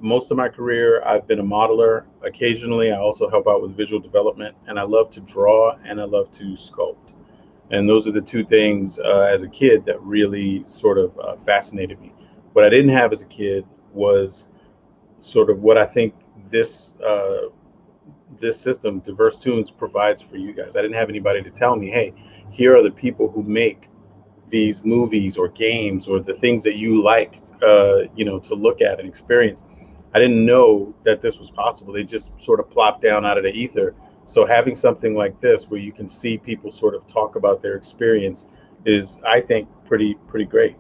Most of my career, I've been a modeler. Occasionally, I also help out with visual development, and I love to draw and I love to sculpt. And those are the two things as a kid that really sort of fascinated me. What I didn't have as a kid was sort of what I think this this system, Diverse Toons, provides for you guys. I didn't have anybody to tell me, hey, here are the people who make these movies or games or the things that you like, to look at and experience. I didn't know that this was possible. They just sort of plopped down out of the ether. So having something like this where you can see people sort of talk about their experience is, I think, pretty great.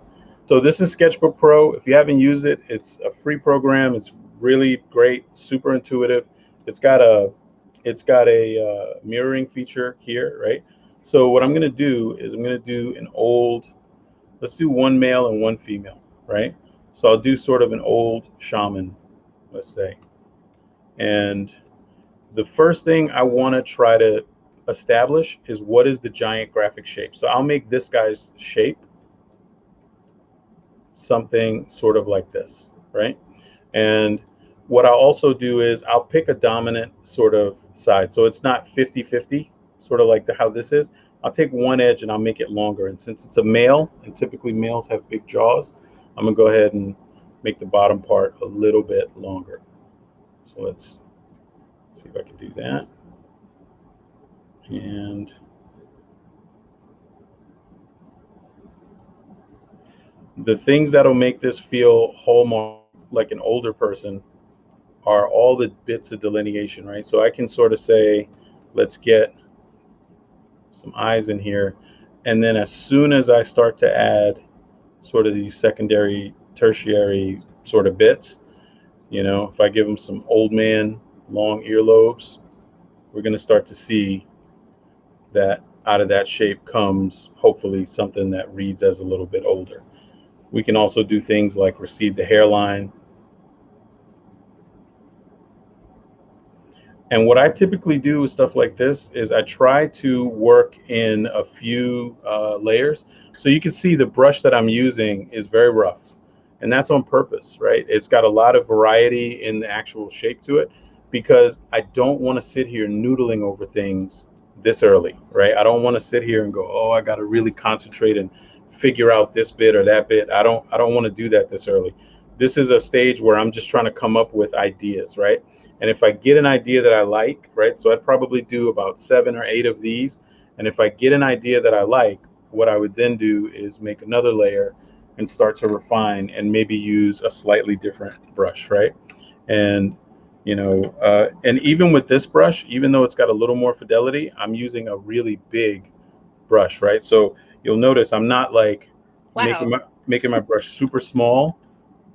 So this is Sketchbook Pro. If you haven't used it, it's a free program. It's really great, super intuitive. It's got a mirroring feature here, right? So what I'm going to do is I'm going to do an old, let's do one male and one female, right? So I'll do sort of an old shaman, let's say. And the first thing I want to try to establish is what is the giant graphic shape. So I'll make this guy's shape something sort of like this, right? And what I'll also do is I'll pick a dominant sort of side. So it's not 50-50, sort of like how this is. I'll take one edge and I'll make it longer. And since it's a male, and typically males have big jaws, I'm gonna go ahead and make the bottom part a little bit longer. So let's see if I can do that. And the things that'll make this feel Hallmark, like an older person, are all the bits of delineation, right? So I can sort of say, let's get some eyes in here. And then as soon as I start to add sort of these secondary, tertiary sort of bits, if I give them some old man long earlobes, we're going to start to see that out of that shape comes hopefully something that reads as a little bit older. We can also do things like recede the hairline. And what I typically do with stuff like this is I try to work in a few layers. So you can see the brush that I'm using is very rough. And that's on purpose, right? It's got a lot of variety in the actual shape to it because I don't want to sit here noodling over things this early, right? I don't want to sit here and go, oh, I got to really concentrate and figure out this bit or that bit. I don't want to do that this early. This is a stage where I'm just trying to come up with ideas, right? And if I get an idea that I like, right, so I'd probably do about 7 or 8 of these. And if I get an idea that I like, what I would then do is make another layer and start to refine and maybe use a slightly different brush, right? And, and even with this brush, even though it's got a little more fidelity, I'm using a really big brush, right? So you'll notice I'm not like making Wow. my brush super small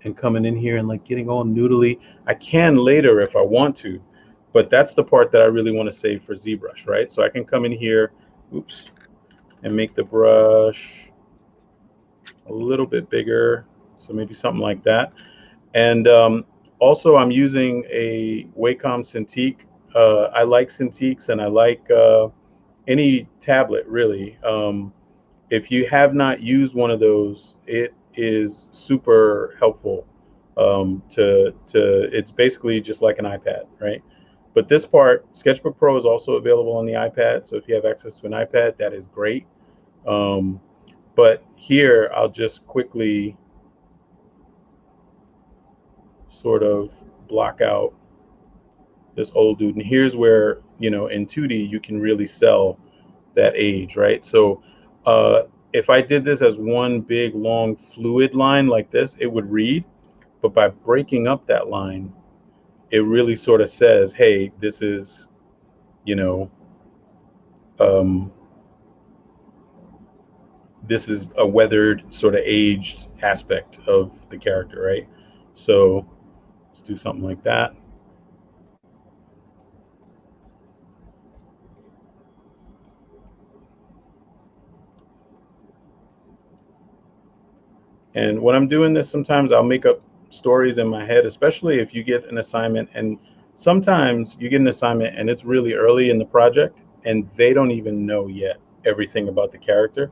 and coming in here and like getting all noodly. I can later if I want to, but that's the part that I really want to save for ZBrush, right? So I can come in here, oops, and make the brush a little bit bigger. So maybe something like that. And also I'm using a Wacom Cintiq. I like Cintiqs and I like any tablet really. If you have not used one of those, it is super helpful. To it's basically just like an iPad, right? But this part, Sketchbook Pro is also available on the iPad. So if you have access to an iPad, that is great. Um, but here, I'll just quickly sort of block out this old dude. And here's where, in 2D, you can really sell that age, right? So if I did this as one big long fluid line like this, it would read. But by breaking up that line, it really sort of says, hey, this is, you know, um, this is a weathered sort of aged aspect of the character, right? So let's do something like that. And when I'm doing this, sometimes I'll make up stories in my head, especially if you get an assignment. And sometimes you get an assignment and it's really early in the project and they don't even know yet everything about the character.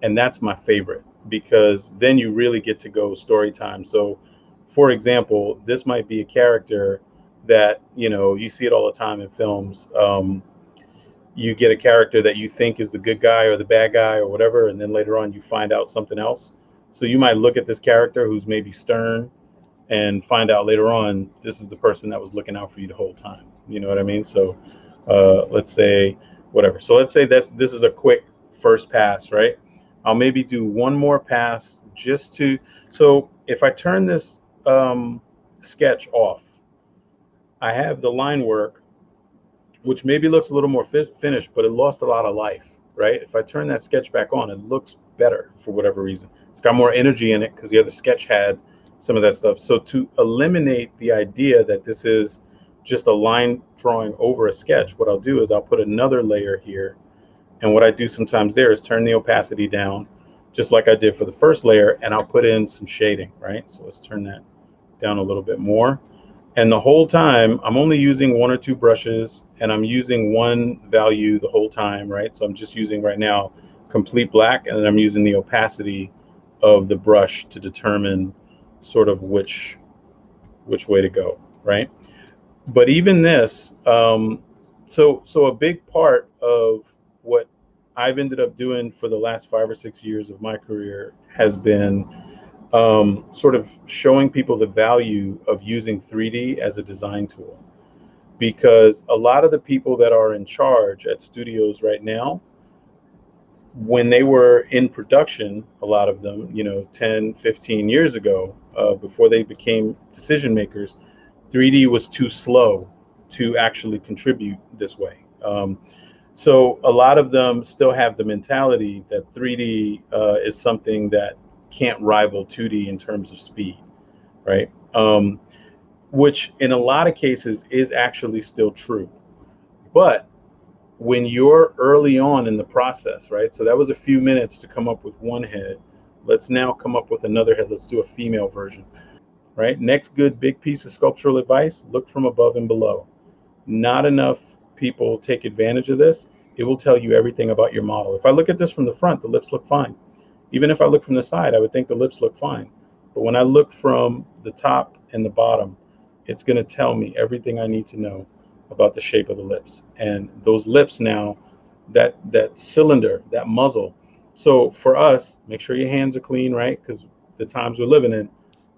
And that's my favorite because then you really get to go story time. So for example, this might be a character that, you see it all the time in films. You get a character that you think is the good guy or the bad guy or whatever, and then later on you find out something else. So you might look at this character who's maybe stern and find out later on this is the person that was looking out for you the whole time. You know what I mean? So let's say whatever. So let's say this is a quick first pass, right? I'll maybe do one more pass just to. So if I turn this sketch off, I have the line work, which maybe looks a little more finished, but it lost a lot of life, right? If I turn that sketch back on, it looks better for whatever reason. It's got more energy in it because the other sketch had some of that stuff. So to eliminate the idea that this is just a line drawing over a sketch, what I'll do is I'll put another layer here. And what I do sometimes there is turn the opacity down, just like I did for the first layer, and I'll put in some shading, right? So let's turn that down a little bit more. And the whole time, I'm only using one or two brushes, and I'm using one value the whole time, right? So I'm just using right now complete black, and then I'm using the opacity of the brush to determine sort of which way to go, right? But even this, so a big part of what I've ended up doing for the last 5 or 6 years of my career has been sort of showing people the value of using 3D as a design tool. Because a lot of the people that are in charge at studios right now, when they were in production, a lot of them, 10, 15 years ago, before they became decision makers, 3D was too slow to actually contribute this way. So a lot of them still have the mentality that 3D is something that can't rival 2D in terms of speed, right? Which in a lot of cases is actually still true. But when you're early on in the process, right? So that was a few minutes to come up with one head. Let's now come up with another head. Let's do a female version, right? Next good big piece of sculptural advice, look from above and below. Not enough people take advantage of this. It will tell you everything about your model. If I look at this from the front, the lips look fine. Even if I look from the side, I would think the lips look fine. But when I look from the top and the bottom, it's going to tell me everything I need to know about the shape of the lips. And those lips now, that cylinder, that muzzle. So for us, make sure your hands are clean, right? Because the times we're living in.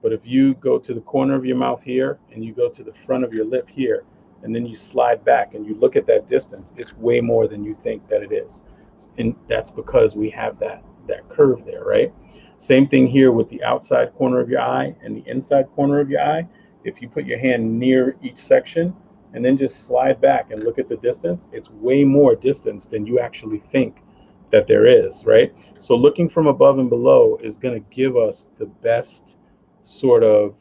But if you go to the corner of your mouth here and you go to the front of your lip here, and then you slide back and you look at that distance, it's way more than you think that it is. And that's because we have that curve there, right? Same thing here with the outside corner of your eye and the inside corner of your eye. If you put your hand near each section and then just slide back and look at the distance, it's way more distance than you actually think that there is, right? So looking from above and below is going to give us the best sort of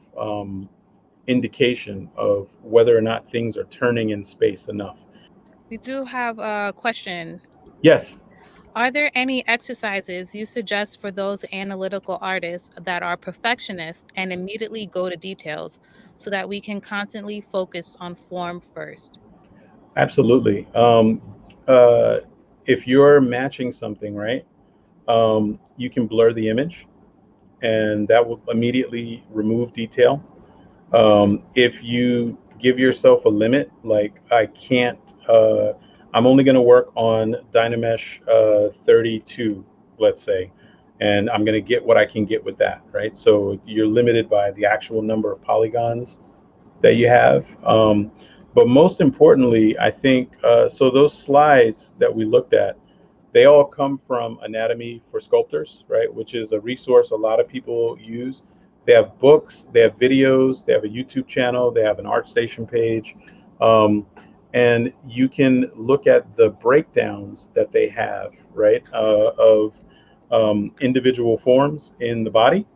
indication of whether or not things are turning in space enough. We do have a question. Yes, Are there any exercises you suggest for those analytical artists that are perfectionists and immediately go to details so that we can constantly focus on form first? absolutely. Uh, if you're matching something, right, you can blur the image, and that will immediately remove detail. If you give yourself a limit, like I can't, I'm only going to work on Dynamesh 32, let's say, and I'm going to get what I can get with that, right? So you're limited by the actual number of polygons that you have. But most importantly, I think, so those slides that we looked at, they all come from Anatomy for Sculptors, right? Which is a resource a lot of people use. They have books, they have videos, they have a YouTube channel, they have an ArtStation page. Um, and you can look at the breakdowns that they have, right, of individual forms in the body.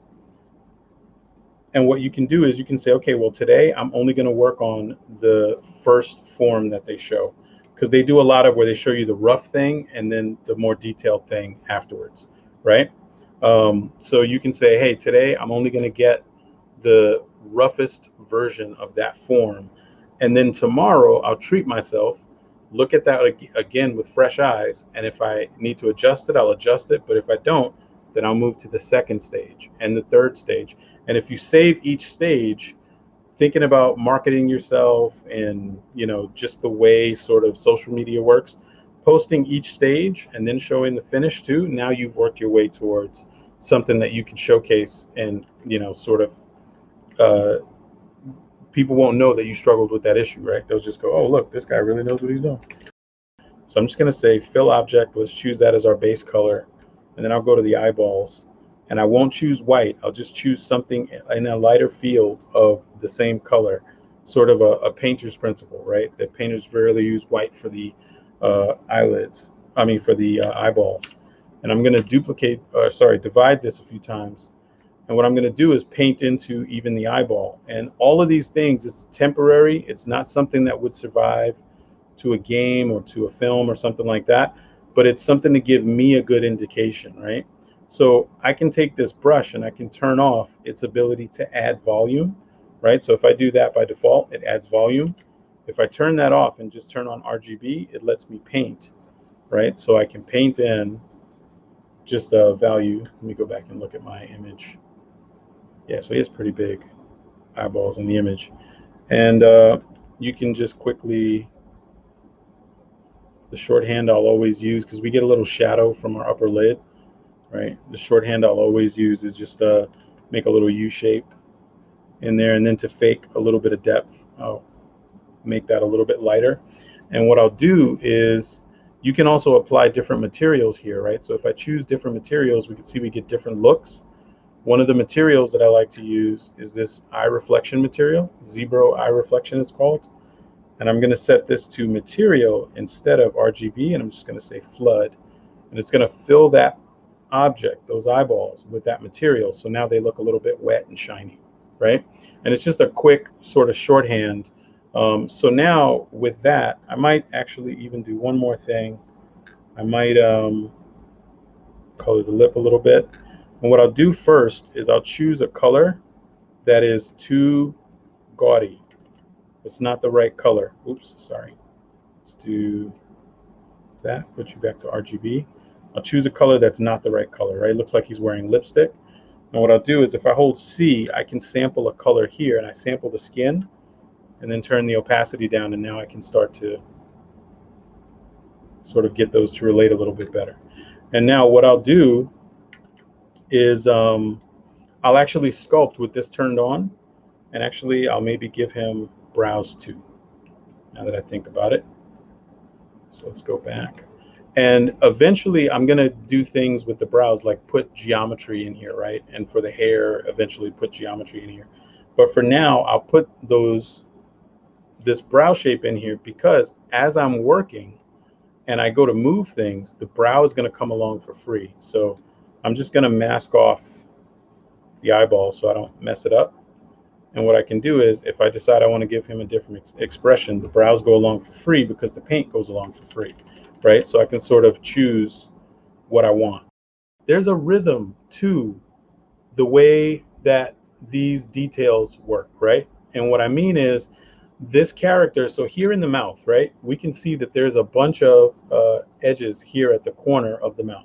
And what you can do is you can say, okay, well, today I'm only going to work on the first form that they show, because they do a lot of where they show you the rough thing and then the more detailed thing afterwards, right? So you can say, hey, today I'm only going to get the roughest version of that form. And then tomorrow I'll treat myself, look at that again with fresh eyes. And if I need to adjust it, I'll adjust it. But if I don't, then I'll move to the second stage and the third stage. And if you save each stage, thinking about marketing yourself and just the way sort of social media works, posting each stage and then showing the finish too, now you've worked your way towards something that you can showcase, and sort of uh, people won't know that you struggled with that issue, right? They'll just go, oh, look, this guy really knows what he's doing. So I'm just going to say fill object. Let's choose that as our base color. And then I'll go to the eyeballs. And I won't choose white. I'll just choose something in a lighter field of the same color, sort of a painter's principle, right? That painters rarely use white for the eyelids. I mean, for the eyeballs. And I'm going to divide this a few times. And what I'm going to do is paint into even the eyeball. And all of these things, it's temporary. It's not something that would survive to a game or to a film or something like that, but it's something to give me a good indication, right? So I can take this brush and I can turn off its ability to add volume, right? So if I do that by default, it adds volume. If I turn that off and just turn on RGB, it lets me paint, right? So I can paint in just a value. Let me go back and look at my image. Yeah, so he has pretty big eyeballs in the image. And you can just quickly, the shorthand I'll always use, because we get a little shadow from our upper lid, right? The shorthand I'll always use is just make a little U shape in there, and then to fake a little bit of depth, I'll make that a little bit lighter. And what I'll do is, you can also apply different materials here, right? So if I choose different materials, we can see we get different looks. One of the materials that I like to use is this eye reflection material, Zebro eye reflection it's called. And I'm going to set this to material instead of RGB, and I'm just going to say flood. And it's going to fill that object, those eyeballs, with that material. So now they look a little bit wet and shiny, right? And it's just a quick sort of shorthand. So now with that, I might actually even do one more thing. I might color the lip a little bit. And what I'll do first is I'll choose a color that is too gaudy. It's not the right color. Oops, sorry. Let's do that. Put you back to RGB. I'll choose a color that's not the right color, right? It looks like he's wearing lipstick. And what I'll do is if I hold C, I can sample a color here, and I sample the skin and then turn the opacity down, and now I can start to sort of get those to relate a little bit better. And now what I'll do is I'll actually sculpt with this turned on, and actually I'll maybe give him brows too, now that I think about it. So let's go back. And eventually I'm going to do things with the brows, like put geometry in here, right? And for the hair, eventually put geometry in here. But for now, I'll put this brow shape in here, because as I'm working and I go to move things, the brow is going to come along for free. So I'm just going to mask off the eyeball so I don't mess it up. And what I can do is, if I decide I want to give him a different expression, the brows go along for free because the paint goes along for free, right? So I can sort of choose what I want. There's a rhythm to the way that these details work, right? And what I mean is, this character, so here in the mouth, right, we can see that there's a bunch of edges here at the corner of the mouth.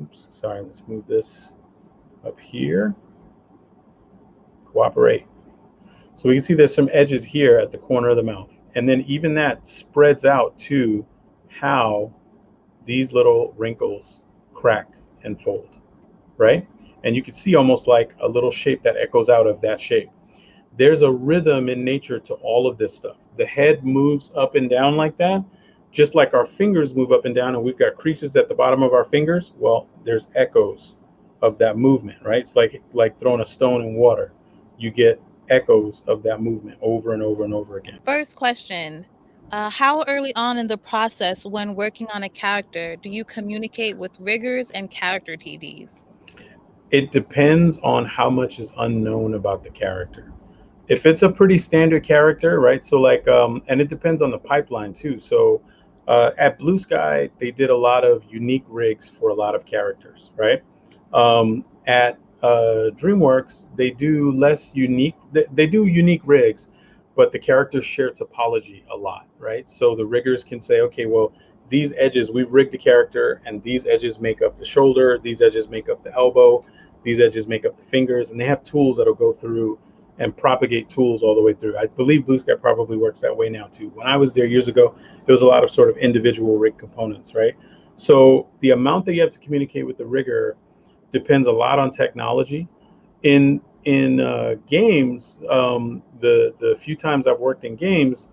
Oops, sorry, let's move this up here. Cooperate. So we can see there's some edges here at the corner of the mouth. And then even that spreads out to how these little wrinkles crack and fold, right? And you can see almost like a little shape that echoes out of that shape. There's a rhythm in nature to all of this stuff. The head moves up and down like that, just like our fingers move up and down, and we've got creases at the bottom of our fingers. Well, there's echoes of that movement, right? It's like throwing a stone in water. You get echoes of that movement over and over and over again. First question. How early on in the process, when working on a character, do you communicate with riggers and character TDs? It depends on how much is unknown about the character. If it's a pretty standard character, right? So like, and it depends on the pipeline too. So at Blue Sky, they did a lot of unique rigs for a lot of characters, right? At DreamWorks, they do less unique. They do unique rigs, but the characters share topology a lot, right? So the riggers can say, okay, well, these edges, we've rigged the character, and these edges make up the shoulder, these edges make up the elbow. These edges make up the fingers, and they have tools that'll go through and propagate tools all the way through. I believe Blue Sky probably works that way now too. When I was there years ago, there was a lot of sort of individual rig components, right? So the amount that you have to communicate with the rigger depends a lot on technology. In games, the few times I've worked in games,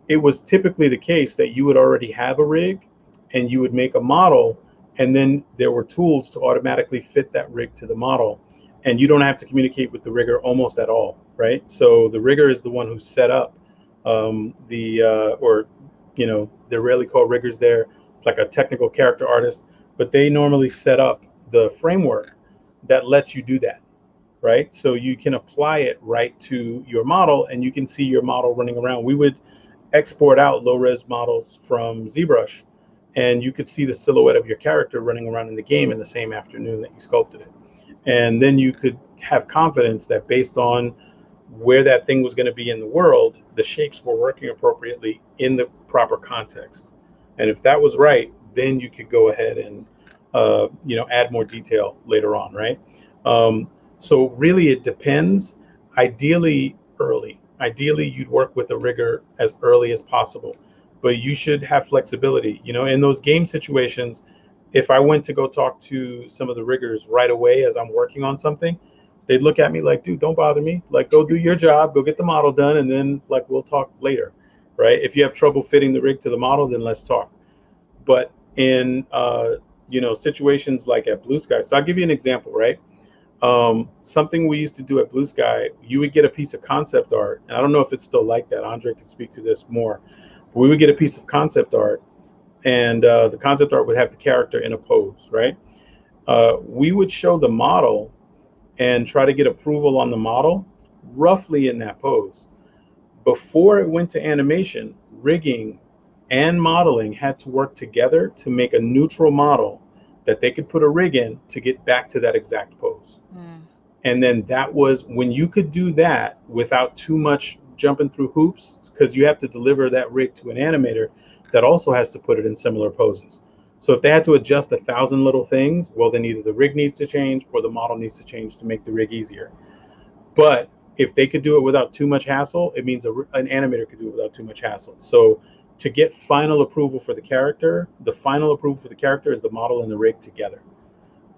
it was typically the case that you would already have a rig and you would make a model, and then there were tools to automatically fit that rig to the model, and you don't have to communicate with the rigger almost at all, right? So the rigger is the one who set up the or they're rarely called riggers there. It's like a technical character artist, but they normally set up the framework that lets you do that, right? So you can apply it right to your model, and you can see your model running around. We would export out low res models from ZBrush, and you could see the silhouette of your character running around in the game in the same afternoon that you sculpted it. And then you could have confidence that based on where that thing was going to be in the world, the shapes were working appropriately in the proper context. And if that was right, then you could go ahead and add more detail later on, right? So really, it depends. Ideally, early. Ideally, you'd work with a rigger as early as possible, but you should have flexibility. In those game situations, if I went to go talk to some of the riggers right away as I'm working on something, they'd look at me like, dude, don't bother me. Like, go do your job, go get the model done, and then like we'll talk later, right? If you have trouble fitting the rig to the model, then let's talk. But in situations like at Blue Sky, so I'll give you an example, right? Something we used to do at Blue Sky, you would get a piece of concept art, and I don't know if it's still like that. Andre can speak to this more. But we would get a piece of concept art, and the concept art would have the character in a pose, right? We would show the model and try to get approval on the model roughly in that pose. Before it went to animation, rigging and modeling had to work together to make a neutral model that they could put a rig in to get back to that exact pose. Mm. And then that was when you could do that without too much jumping through hoops, because you have to deliver that rig to an animator that also has to put it in similar poses. So if they had to adjust 1,000 little things, well, then either the rig needs to change or the model needs to change to make the rig easier. But if they could do it without too much hassle, it means an animator could do it without too much hassle. So to get final approval for the character, the final approval for the character is the model and the rig together.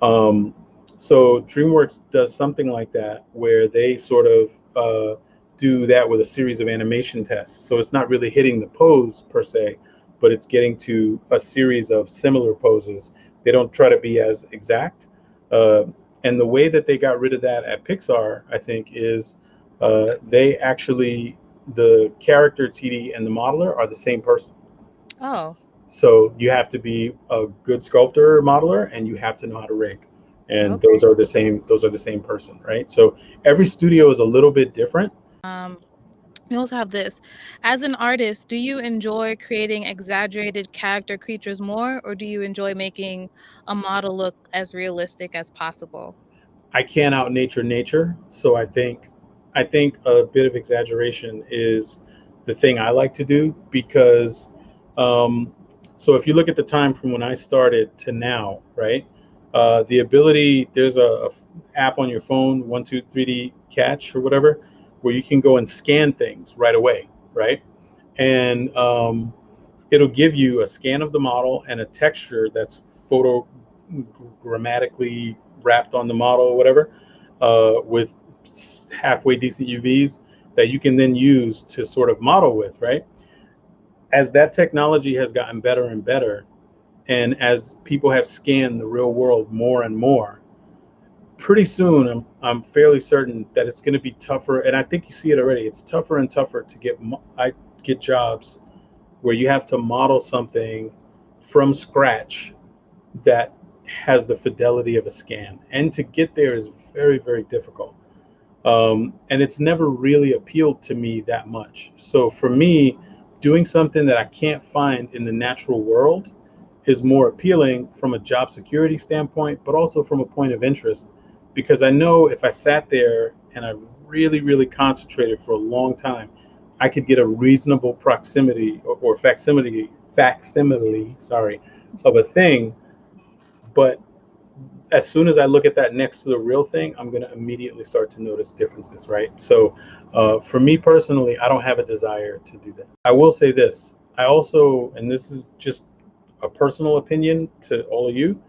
So DreamWorks does something like that where they sort of do that with a series of animation tests. So it's not really hitting the pose per se, but it's getting to a series of similar poses. They don't try to be as exact. And the way that they got rid of that at Pixar, I think, is they actually, the character TD and the modeler are the same person. Oh, So you have to be a good sculptor or modeler, and you have to know how to rig. And those okay. are the same. Those are the same person, right? So every studio is a little bit different. Um, we also have this. As an artist, do you enjoy creating exaggerated character creatures more, or do you enjoy making a model look as realistic as possible? I can't out nature, so I think a bit of exaggeration is the thing I like to do because um, so if you look at the time from when I started to now, right? The ability there's a app on your phone, 123D Catch or whatever, where you can go and scan things right away, right? And it'll give you a scan of the model and a texture that's photogrammatically wrapped on the model or whatever, with halfway decent UVs that you can then use to sort of model with, right? As that technology has gotten better and better, and as people have scanned the real world more and more, pretty soon I'm fairly certain that it's going to be tougher. And I think you see it already. It's tougher and tougher to get jobs where you have to model something from scratch that has the fidelity of a scan. And to get there is very, very difficult. And it's never really appealed to me that much. So for me, doing something that I can't find in the natural world is more appealing from a job security standpoint, but also from a point of interest, because I know if I sat there and I really, really concentrated for a long time, I could get a reasonable proximity or facsimile, sorry, of a thing. But as soon as I look at that next to the real thing, I'm going to immediately start to notice differences, right? So, for me personally, I don't have a desire to do that. I will say this. I also, and this is just a personal opinion to all of you,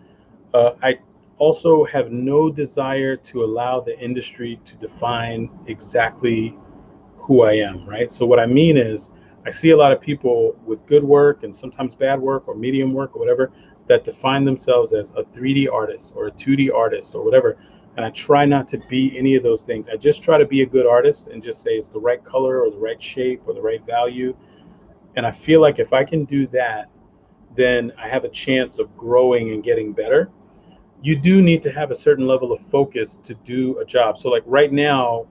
I also have no desire to allow the industry to define exactly who I am, right? So what I mean is, I see a lot of people with good work and sometimes bad work or medium work or whatever that define themselves as a 3D artist or a 2D artist or whatever. And I try not to be any of those things. I just try to be a good artist and just say it's the right color or the right shape or the right value. And I feel like if I can do that, then I have a chance of growing and getting better. You do need to have a certain level of focus to do a job. So like right now,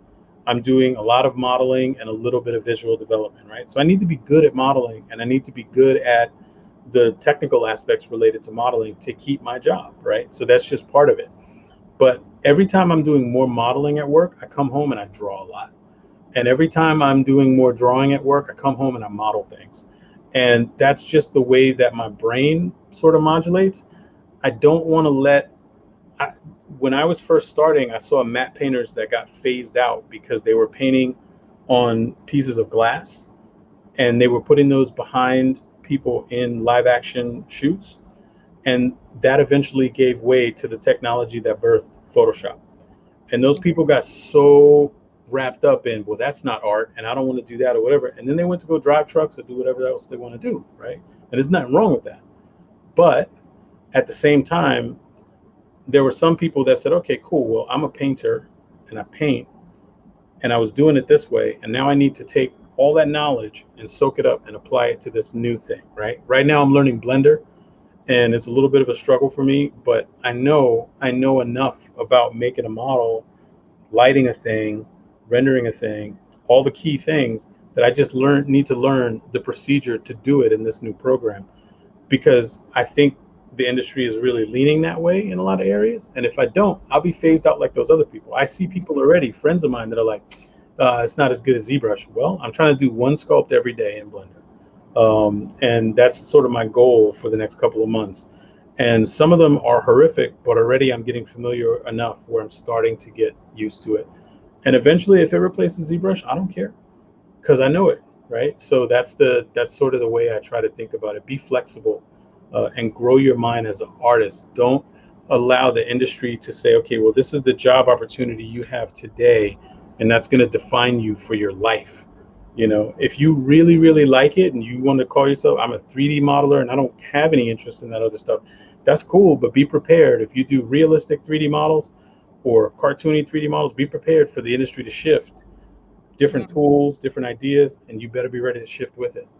I'm doing a lot of modeling and a little bit of visual development, right? So I need to be good at modeling and I need to be good at the technical aspects related to modeling to keep my job, right? So that's just part of it. But every time I'm doing more modeling at work, I come home and I draw a lot. And every time I'm doing more drawing at work, I come home and I model things. And that's just the way that my brain sort of modulates. I don't want to let I, when I was first starting, I saw matte painters that got phased out because they were painting on pieces of glass and they were putting those behind people in live action shoots. And that eventually gave way to the technology that birthed Photoshop. And those people got so wrapped up in, well, that's not art and I don't want to do that or whatever. And then they went to go drive trucks or do whatever else they want to do, right? And there's nothing wrong with that. But at the same time, there were some people that said, okay, cool. Well, I'm a painter and I paint and I was doing it this way. And now I need to take all that knowledge and soak it up and apply it to this new thing, right? Right now I'm learning Blender and it's a little bit of a struggle for me, but I know enough about making a model, lighting a thing, rendering a thing, all the key things that I just need to learn the procedure to do it in this new program because I think the industry is really leaning that way in a lot of areas. And if I don't, I'll be phased out like those other people. I see people already, friends of mine, that are like, it's not as good as ZBrush. Well, I'm trying to do one sculpt every day in Blender. And that's sort of my goal for the next couple of months. And some of them are horrific, but already I'm getting familiar enough where I'm starting to get used to it. And eventually, if it replaces ZBrush, I don't care because I know it, right? So that's sort of the way I try to think about it. Be flexible and grow your mind as an artist. Don't allow the industry to say, okay, well, this is the job opportunity you have today, and that's going to define you for your life. You know, if you really, really like it and you want to call yourself, I'm a 3D modeler and I don't have any interest in that other stuff, that's cool, but be prepared. If you do realistic 3D models or cartoony 3D models, be prepared for the industry to shift different Mhm. tools, different ideas, and you better be ready to shift with it.